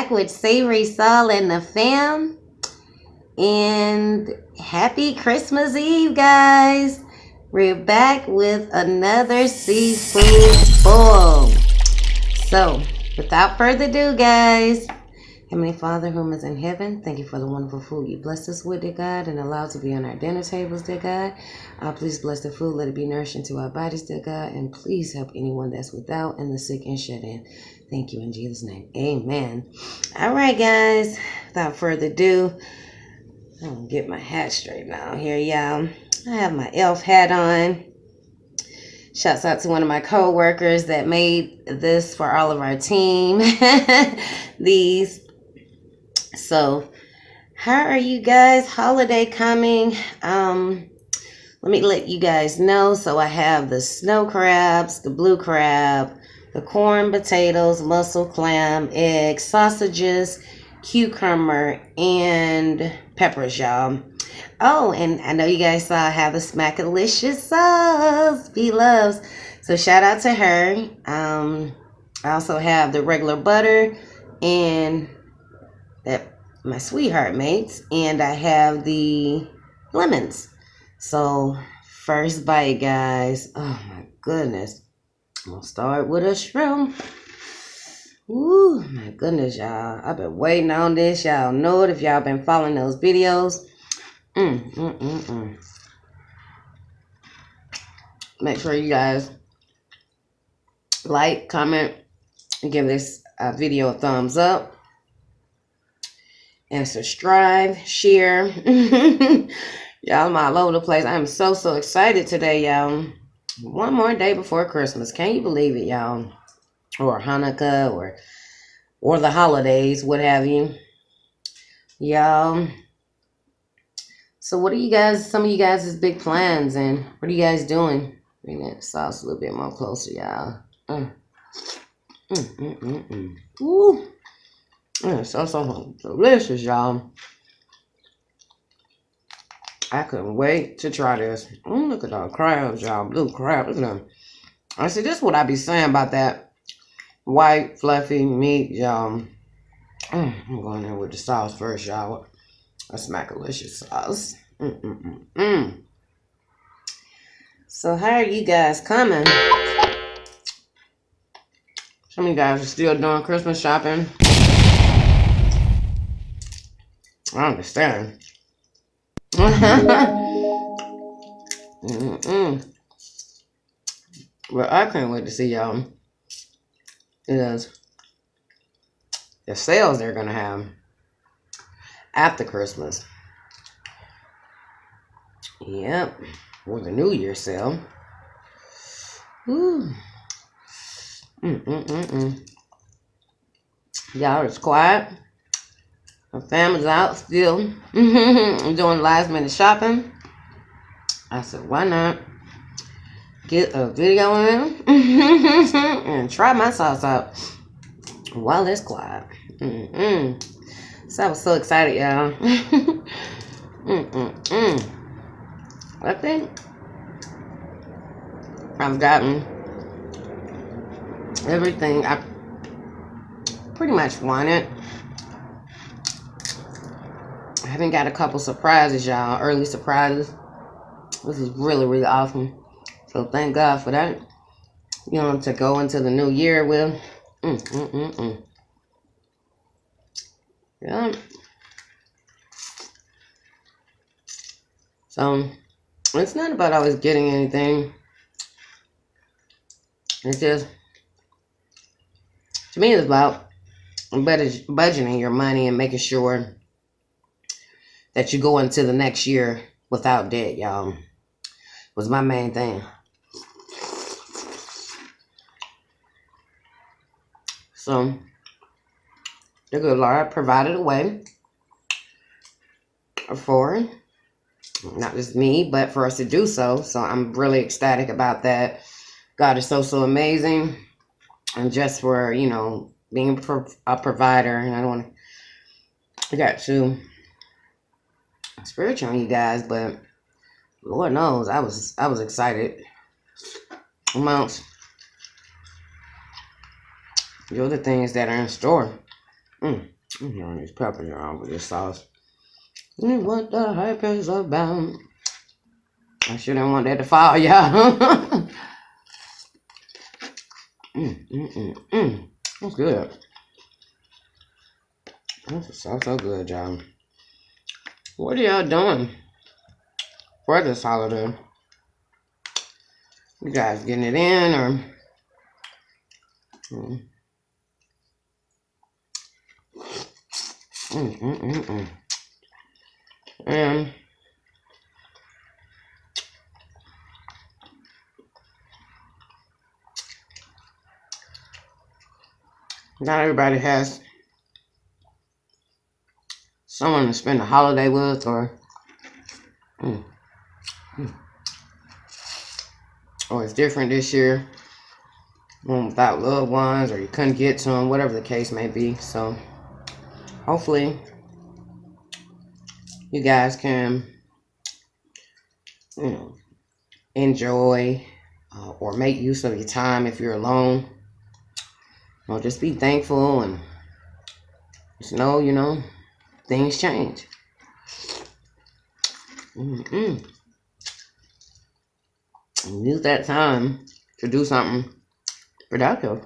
back with Savory Saul and the fam. And happy Christmas Eve, guys. We're back with another seafood bowl. So, without further ado, guys, Heavenly Father, whom is in heaven, thank you for the wonderful food you blessed us with, dear God, and allowed to be on our dinner tables, dear God. Please bless the food, let it be nourishing to our bodies, dear God, and please help anyone that's without and the sick and shut in. Thank you in Jesus' name. Amen. All right, guys, without further ado, I'm going to get my hat straight now here, y'all. I have my elf hat on. Shouts out to one of my co-workers that made this for all of our team. These. So, how are you guys? Holiday coming. Let me let you guys know. So I have the snow crabs, the blue crab, the corn, potatoes, mussel, clam, eggs, sausages, cucumber, and peppers, y'all. Oh, and I know you guys saw I have the Smackalicious sauce, Bloves. So shout out to her. I also have the regular butter and that my sweetheart makes, and I have the lemons. So first bite, guys. Oh my goodness. I'm gonna start with a shrimp. Ooh, my goodness, y'all. I've been waiting on this. Y'all know it if y'all been following those videos. Make sure you guys like, comment, and give this video a thumbs up. And subscribe, share. Y'all, I'm all over the place. I'm so excited today, y'all. One more day before Christmas. Can you believe it, y'all? Or Hanukkah, or the holidays, what have you. Y'all. So what are you guys, some of you guys' big plans, and what are you guys doing? Bring that sauce a little bit more closer, y'all. Ooh. It's so delicious, y'all. I couldn't wait to try this. Look at all crabs, y'all. Blue crab. Look at them. I see, this is what I be saying about that white, fluffy meat, y'all. I'm going in with the sauce first, y'all. A Smackalicious sauce. So how are you guys coming? Some of you guys are still doing Christmas shopping. I understand. But I can't wait to see y'all is the sales they're gonna have after Christmas. Yep, or the New Year sale. Ooh. Y'all, it's quiet. My family's out still doing last minute shopping. I said, why not get a video in and try my sauce out while it's quiet. So I was so excited, y'all. I think I've gotten everything I pretty much wanted. I haven't got a couple surprises, y'all. Early surprises. This is really awesome. So thank God for that. You know, to go into the new year with. Yeah. So it's not about always getting anything. It's just, to me, it's about budgeting your money and making sure that you go into the next year without debt, y'all. Was my main thing. So the good Lord provided a way for not just me, but for us to do so. So I'm really ecstatic about that. God is so amazing. And just for, you know, being a provider, and I got to spiritual on you guys, but Lord knows I was excited amongst the other things that are in store. I'm throwing these peppers around with this sauce. What the hype is about? I shouldn't want that to fall, y'all. That's good. That's so good, y'all. What are y'all doing for this holiday? You guys getting it in or? And not everybody has someone to spend the holiday with, or it's different this year. Without loved ones, or you couldn't get to them, whatever the case may be. So hopefully you guys can, enjoy or make use of your time if you're alone. Just be thankful and just know, things change. And use that time to do something productive.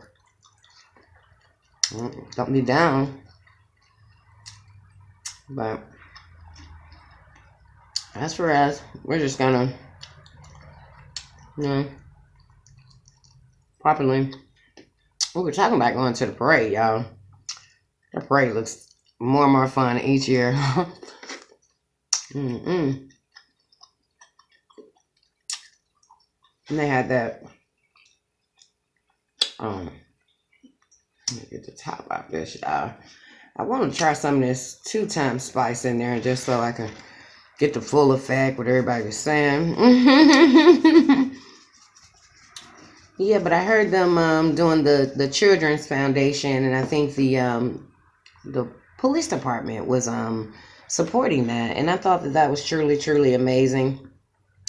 Don't be down. But as for us, we're just gonna, properly. We were talking about going to the parade, y'all. The parade looks more and more fun each year. And they had that. Let me get the top out this, y'all. I want to try some of this 2-time spice in there just so I can get the full effect, what everybody was saying. Yeah, but I heard them doing the Children's Foundation, and I think the police department was supporting that, and I thought that was truly amazing.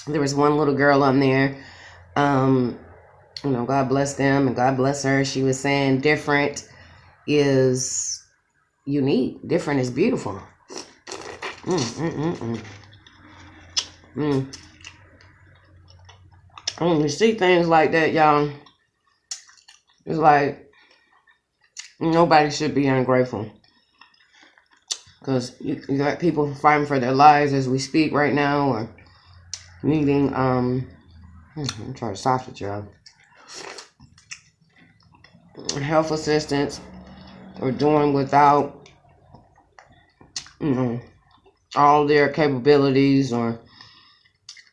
There was one little girl on there. God bless them and God bless her. She was saying different is unique. Different is beautiful. When you see things like that, y'all, it's like nobody should be ungrateful. Because you got people fighting for their lives as we speak right now, or needing, I'm trying to sausage, y'all, health assistance, or doing without, all their capabilities, or,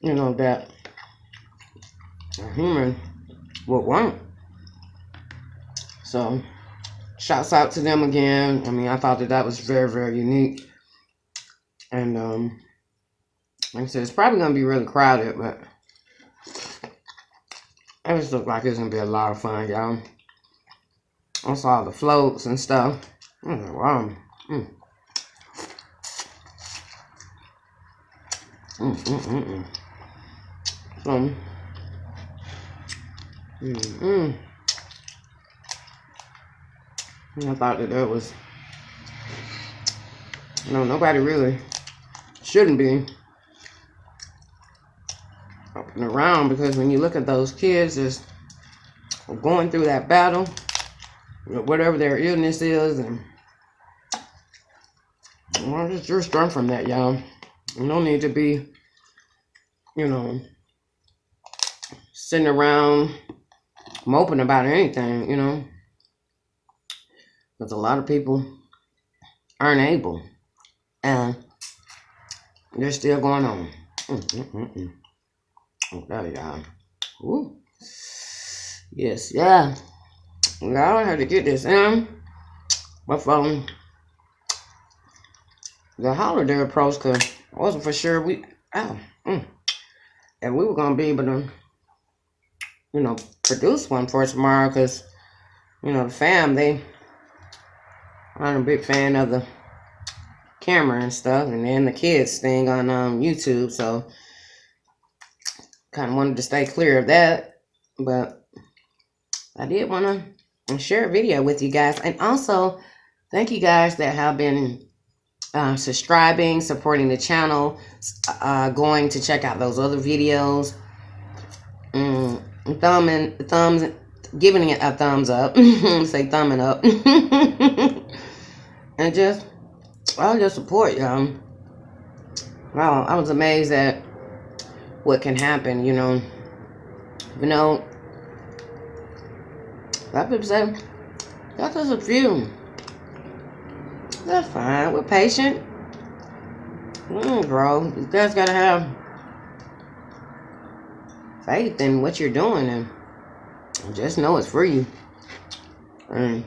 that a human would want. So, shouts out to them again. I mean, I thought that was very unique. And, like I said, it's probably going to be really crowded, but it just looks like it's going to be a lot of fun, y'all. I saw the floats and stuff. Wow. I thought that was, nobody really shouldn't be up and around, because when you look at those kids that's going through that battle, whatever their illness is, and just run from that, y'all. You don't need to be, sitting around moping about anything, because a lot of people aren't able, and they're still going on. Okay, y'all. Ooh. Yes, yeah. Y'all had to get this in. But from the holiday approach, because I wasn't for sure if we were going to be able to, produce one for tomorrow, because, the fam, I'm a big fan of the camera and stuff, and then the kids thing on YouTube, so kind of wanted to stay clear of that, but I did want to share a video with you guys. And also, Thank you guys that have been subscribing, supporting the channel, going to check out those other videos, thumbs, giving it a thumbs up. Say thumbing up. And just all your support, y'all. Wow, I was amazed at what can happen, you know. You know, a lot of people say, that's just a few. That's fine. We're patient. Bro, you guys gotta have faith in what you're doing and just know it's free. And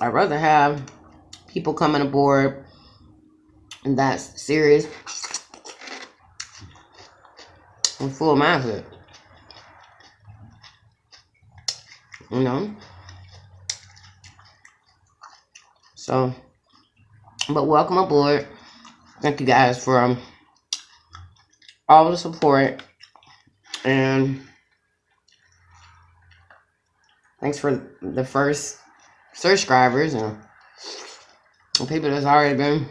I'd rather have people coming aboard and that's serious and full mindset. You know? So, but welcome aboard. Thank you guys for all the support. And thanks for the first subscribers and people that's already been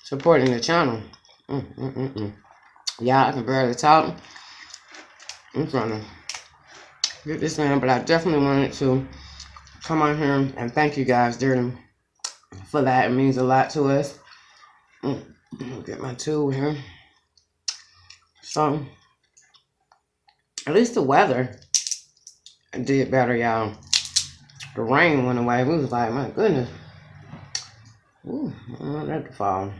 supporting the channel. Yeah, I can barely talk. I'm trying to get this in, but I definitely wanted to come on here and thank you guys for that. It means a lot to us. Get my tool here. So, at least the weather did better, y'all. The rain went away. We was like, my goodness. Ooh, I want that to fall.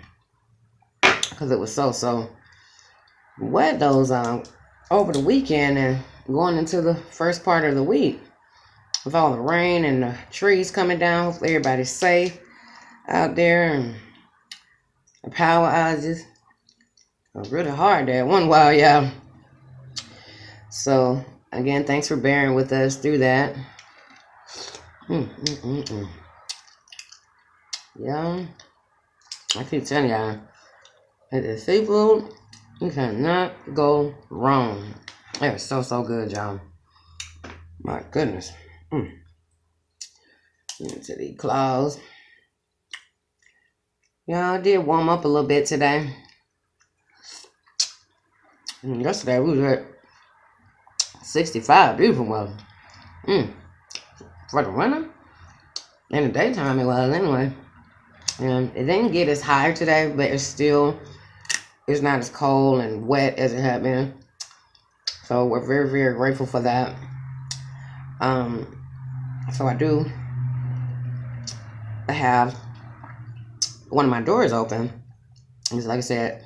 Because it was so wet those over the weekend and going into the first part of the week. With all the rain and the trees coming down. Hopefully everybody's safe out there. And the power outages. It was really hard there one while, y'all. So, again, thanks for bearing with us through that. Yeah. I keep telling y'all, at the seafood, you cannot go wrong. It was so good, y'all. My goodness. Into these claws. Yeah, I did warm up a little bit today. Yesterday we was at 65, beautiful weather. For the winter. In the daytime it was anyway. And it didn't get as high today, but it's not as cold and wet as it had been. So we're very grateful for that. So I have one of my doors open. It's like I said,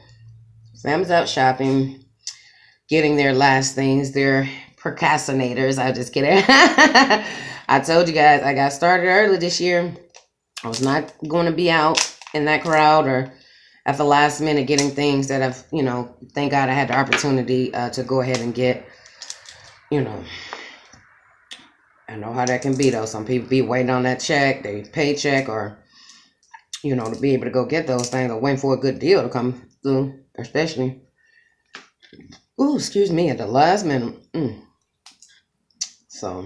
family's out shopping, getting their last things. They're procrastinators. I just kidding. I told you guys I got started early this year. I was not going to be out in that crowd or at the last minute getting things that I've, thank God I had the opportunity to go ahead and get, I know how that can be though. Some people be waiting on that check, they paycheck, or, to be able to go get those things or waiting for a good deal to come through, especially, at the last minute. So,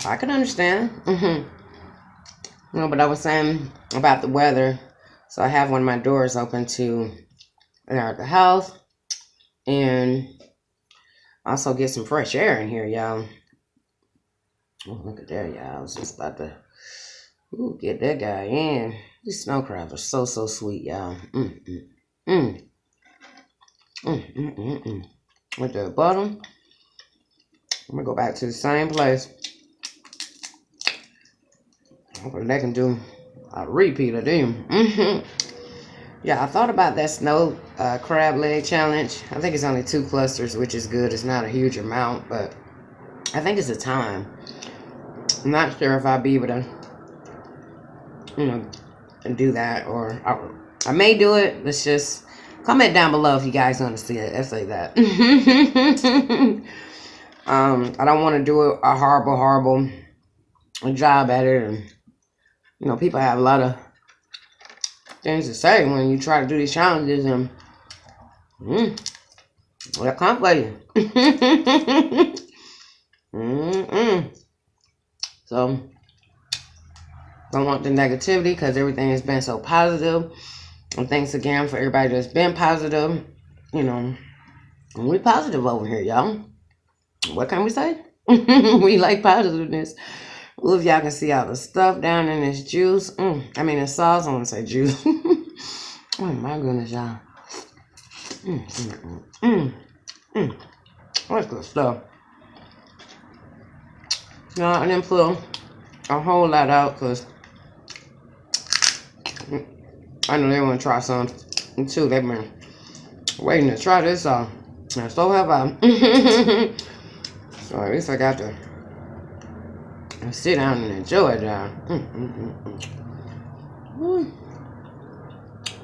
I can understand. But I was saying about the weather. So I have one of my doors open to air out the house and also get some fresh air in here, y'all. Oh, look at that, y'all. I was just about to get that guy in. These snow crabs are so sweet, y'all. With the bottom, I'm gonna go back to the same place. Hopefully they can do a repeat of them. Yeah, I thought about that snow crab leg challenge. I think it's only 2 clusters, which is good. It's not a huge amount, but I think it's a time. I'm not sure if I'll be able to, do that, or I may do it. Let's just comment down below if you guys want to see it. Let's say that. I don't want to do a horrible job at it, and people have a lot of things to say when you try to do these challenges, and they'll come for you. So, don't want the negativity because everything has been so positive. And thanks again for everybody that's been positive. You know, we positive over here, y'all. What can we say? We like positiveness. Well, if y'all can see all the stuff down in this juice. I mean, the sauce. I want to say juice. Oh, my goodness, y'all. That's good stuff. No, I didn't put a whole lot out because I know they want to try some too. They've been waiting to try this out. And so have I. So at least I got to sit down and enjoy it, y'all.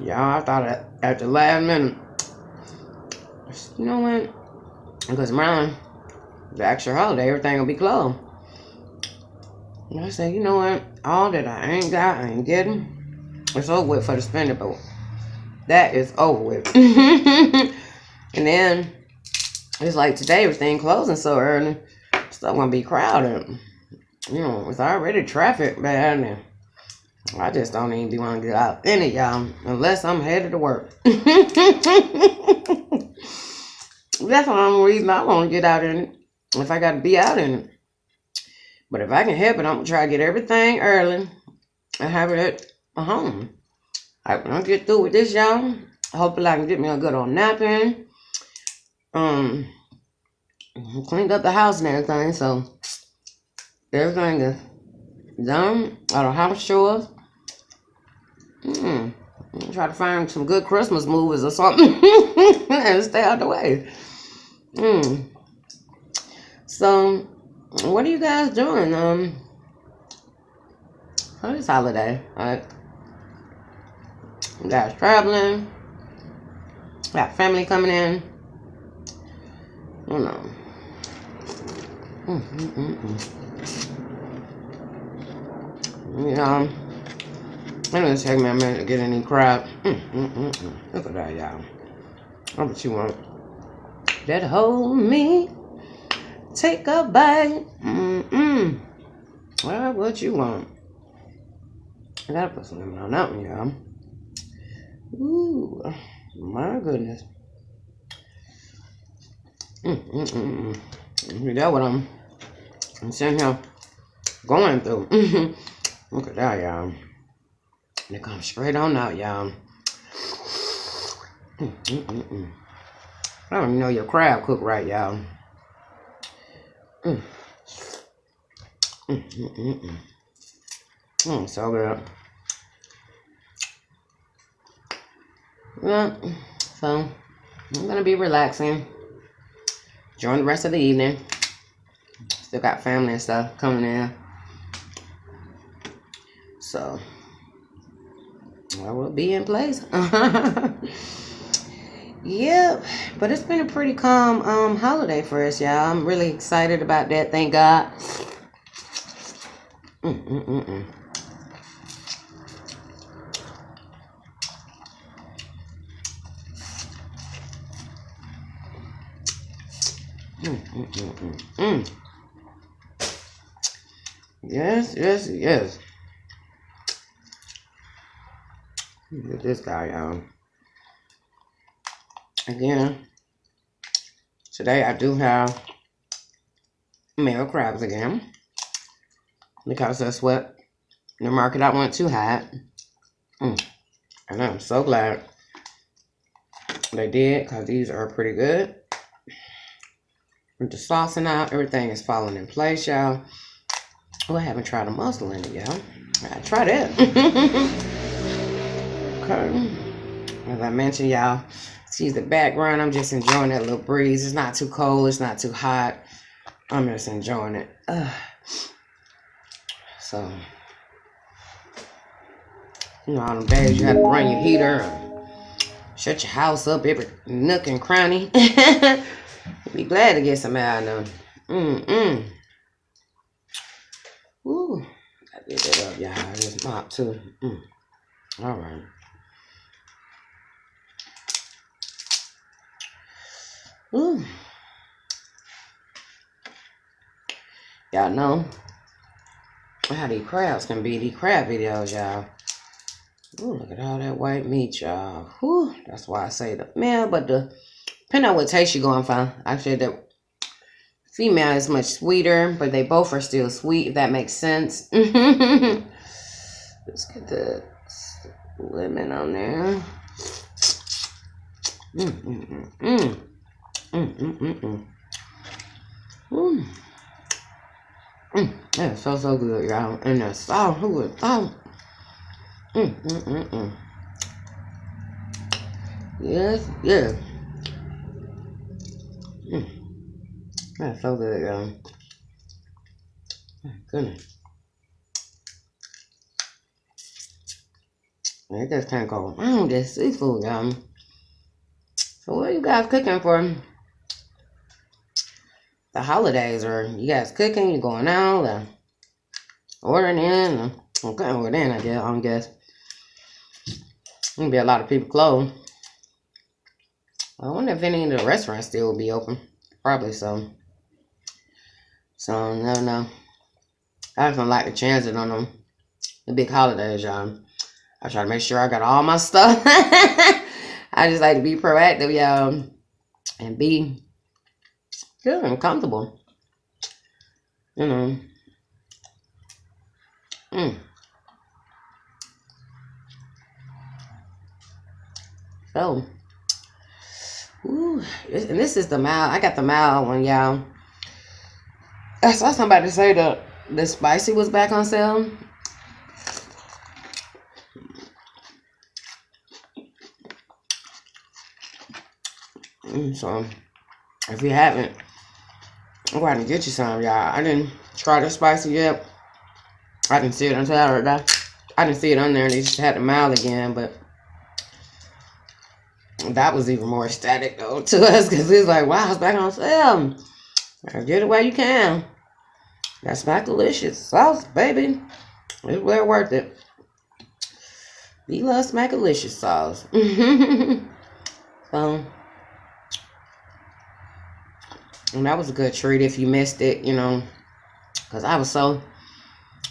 Y'all, I thought at the last minute, you know what? Because Maryland, the extra holiday, everything will be closed. And I said, you know what? All that I ain't got, I ain't getting. It's over with for the spending, but that is over with. And then it's like today, everything closing so early, stuff gonna be crowded. You know, it's already traffic bad now. I just don't even be want to get out in it, y'all, unless I'm headed to work. That's the only reason I want to get out in it, if I got to be out in it. But if I can help it, I'm going to try to get everything early and have it at home. When I get through with this, y'all, hopefully I can get me a good old nap in. Cleaned up the house and everything, so everything is done. All the house chores. Try to find some good Christmas movies or something and stay out the way. So, what are you guys doing for this holiday? You guys traveling? Got family coming in? I don't know. You know, it's gonna take me a minute to get any crab. Look at that, y'all. How what you want? That hold me. Take a bite. Well, what you want? I gotta put some lemon on that one, y'all. Ooh, my goodness. You know what I'm sitting here going through. Look at that, y'all. They come straight on out, y'all. I don't even know your crab cooked right, y'all. So good. Yeah, so I'm gonna be relaxing during the rest of the evening. Still got family and stuff coming in, so I will be in place. Yep, but it's been a pretty calm holiday for us, y'all. I'm really excited about that. Thank God. Yes. Look at this guy, y'all. Again, today I do have male crabs again, because that's what the market I went to had. And I'm so glad they did, because these are pretty good. With the sauce and out, everything is falling in place, y'all. Oh, I haven't tried a mussel in it, y'all. I gotta try that. Okay. As I mentioned, y'all, excuse the background. I'm just enjoying that little breeze. It's not too cold. It's not too hot. I'm just enjoying it. So, you know, all them days you have to run your heater and shut your house up every nook and cranny. Be glad to get some out of them. Ooh, I did that up, y'all. I just mop too. All right. Ooh. Y'all know how these crabs can be. These crab videos, y'all. Ooh, look at all that white meat, y'all. Whew, that's why I say the male, but depending on what taste you're going for. Actually, the female is much sweeter, but they both are still sweet, if that makes sense. Let's get the lemon on there. That's so good, y'all. And the salt, who would thought? Yes. That's so good, y'all. My goodness. It just can't go wrong, this seafood, y'all. So what are you guys cooking for the holidays? Or you guys cooking, you going out, or ordering in? Or, okay, ordering in, I guess. Gonna be a lot of people closed. I wonder if any of the restaurants still will be open. Probably so. So, never know. I just don't like the transit on them. The big holidays, y'all. I try to make sure I got all my stuff. I just like to be proactive, y'all. And be good and comfortable. You know. So. Ooh. And this is the mild. I got the mild one, y'all. I saw somebody say that the spicy was back on sale. So, if you haven't, go ahead and get you some, y'all. I didn't try the spicy yet. I didn't see it on Saturday. I didn't see it on there. They just had the mild again, but that was even more ecstatic, though, to us, because it was like, wow, it's back on sale. Get it while you can. That Smackalicious sauce, baby. It's well worth it. We love Smackalicious sauce. So, and that was a good treat if you missed it, you know. Because I was so...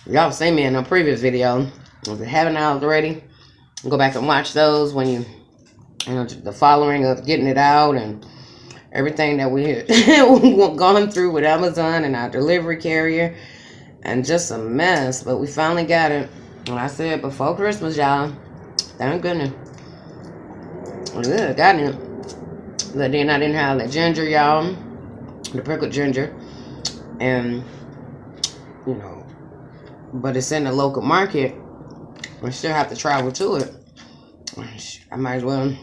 Y'all seen me in a previous video. If you haven't already, go back and watch those when you know, the following of getting it out and everything that we had gone through with Amazon and our delivery carrier. And just a mess. But we finally got it. And I said before Christmas, y'all. Thank goodness. Yeah, got it. But then I didn't have the ginger, y'all. The pickled ginger. And, you know, but it's in the local market. We still have to travel to it. I might as well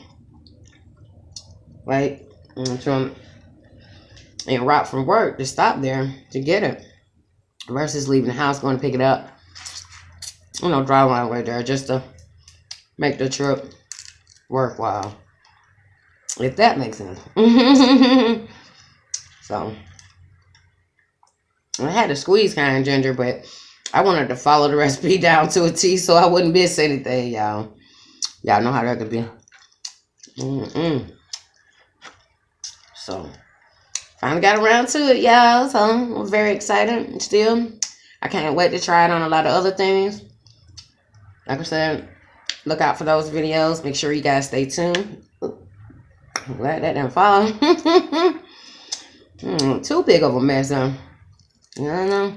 wait until en route from work to stop there to get it. Versus leaving the house, going to pick it up. You know, driving all the way there just to make the trip worthwhile. If that makes sense. So, I had to squeeze kind of ginger, but I wanted to follow the recipe down to a T so I wouldn't miss anything, y'all. Y'all know how that could be. So, finally got around to it, y'all. So, I'm very excited still. I can't wait to try it on a lot of other things. Like I said, look out for those videos. Make sure you guys stay tuned. I'm glad that didn't fall. Too big of a mess, huh? You know?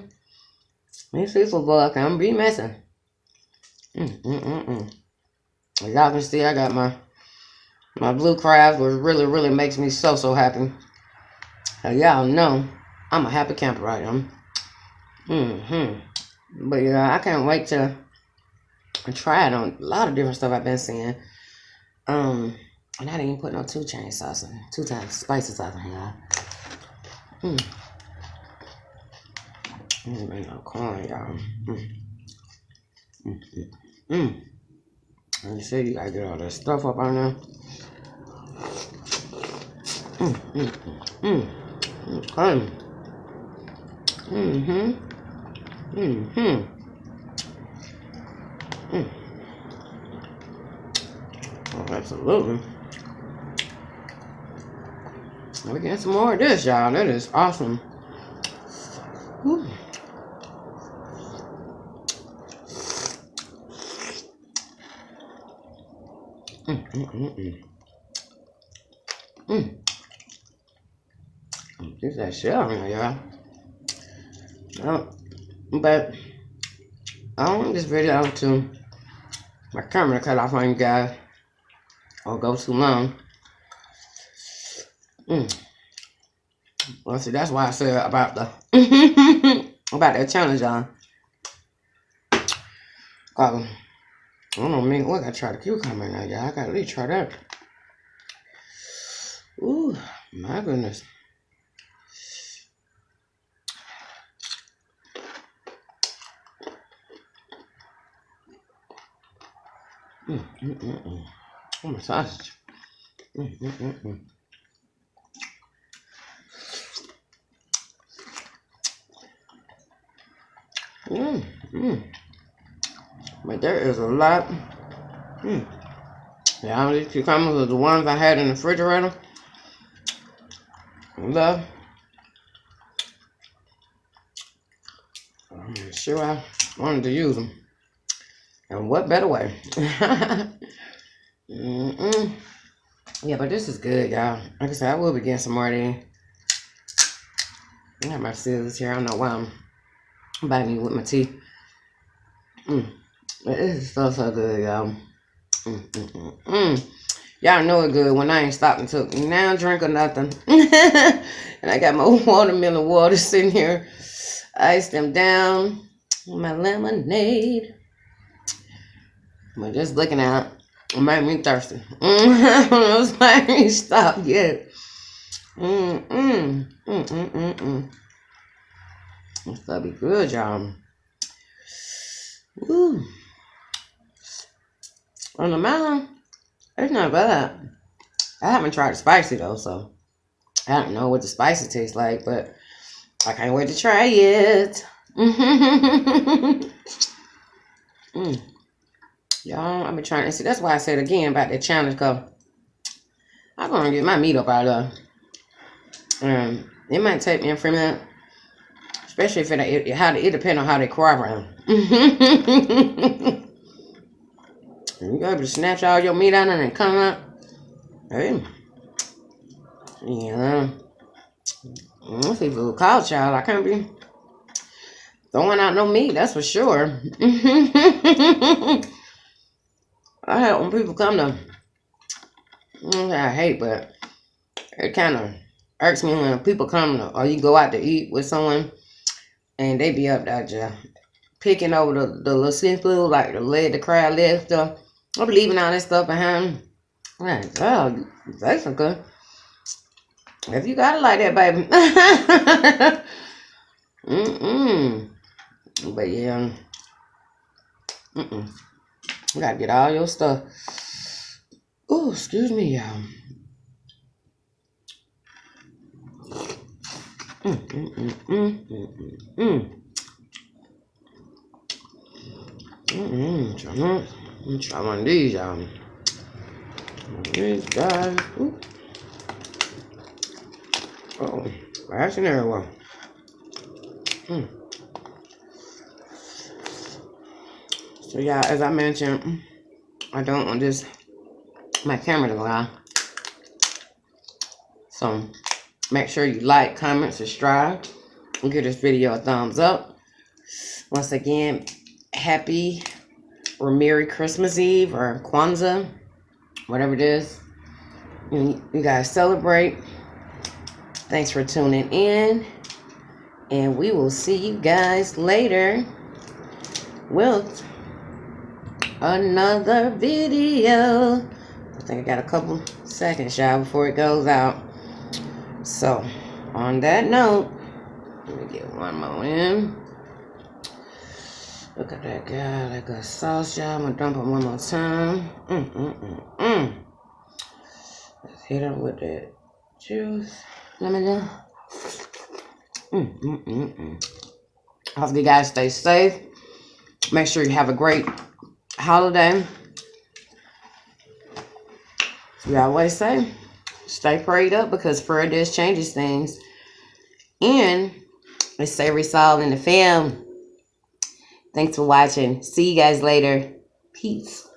These seafood boys can be messing. Y'all can see I got my blue crabs, which really makes me so happy. Y'all know I'm a happy camper, right? But yeah, I can't wait to try it on a lot of different stuff I've been seeing. And I didn't even put no 2 chain sauce in, 2 times spicy sauce in here. Ain't no corn, y'all. Let me see, you gotta get all that stuff up on there. Okay. Oh, absolutely. We get some more of this, y'all. That is awesome. Whew. There's that shit on there, y'all. But I don't want this video to my camera cut off on you guys or go too long. Well, see, that's why I said about the about that challenge, y'all. I don't know, man. What I gotta try the cucumber now, y'all. I gotta at least try that. Ooh, my goodness. Oh, my sausage. But there is a lot. Yeah, these cucumbers are the ones I had in the refrigerator. Love. I'm sure I wanted to use them. And what better way? Yeah, but this is good, y'all. Like I said, I will be getting some more of these. I got my scissors here. I don't know why I'm biting with my teeth. But this is so good, y'all. Y'all know it good when I ain't stopping to now drink or nothing. And I got my watermelon water sitting here. Ice them down. My lemonade. But just looking at it made me thirsty. It's made me stop yet. This stuff be good, y'all. Woo. On the mountain, it's not bad. I haven't tried the spicy though, so I don't know what the spicy tastes like, but I can't wait to try it. Y'all, I've been trying to see. That's why I said again about that challenge, cause I'm gonna get my meat up out of there. It might take me a few minutes, especially if it depends on how they cooperate. You able to snatch all your meat out and then come out. Hey. Yeah. If people call child, I can't be throwing out no meat, that's for sure. I hate when people come to, I hate, but it kind of irks me when people come to, or you go out to eat with someone and they be up there just picking over the little seafood, like the leg, the crab leg stuff. I'm leaving all that stuff behind. Like, oh, that's good. If you got it like that, baby. But yeah. You gotta get all your stuff. Oh, excuse me, y'all. Try one of these, y'all. These guys. Ooh. Oh, that's an everyone. So yeah, as I mentioned, I don't want my camera to go out. So make sure you like, comment, subscribe, and give this video a thumbs up. Once again, happy or Merry Christmas Eve or Kwanzaa, whatever it is. You guys celebrate. Thanks for tuning in. And we will see you guys later with another video. I think I got a couple seconds, y'all, before it goes out. So, on that note, let me get one more in. Look at that guy, that good sauce, y'all. I'm gonna dump it one more time. Let's hit him with that juice. Let me know. I hope you guys stay safe. Make sure you have a great holiday. We always say, stay prayed up because prayer does changes things. And it's Savory Sol in the fam. Thanks for watching. See you guys later. Peace.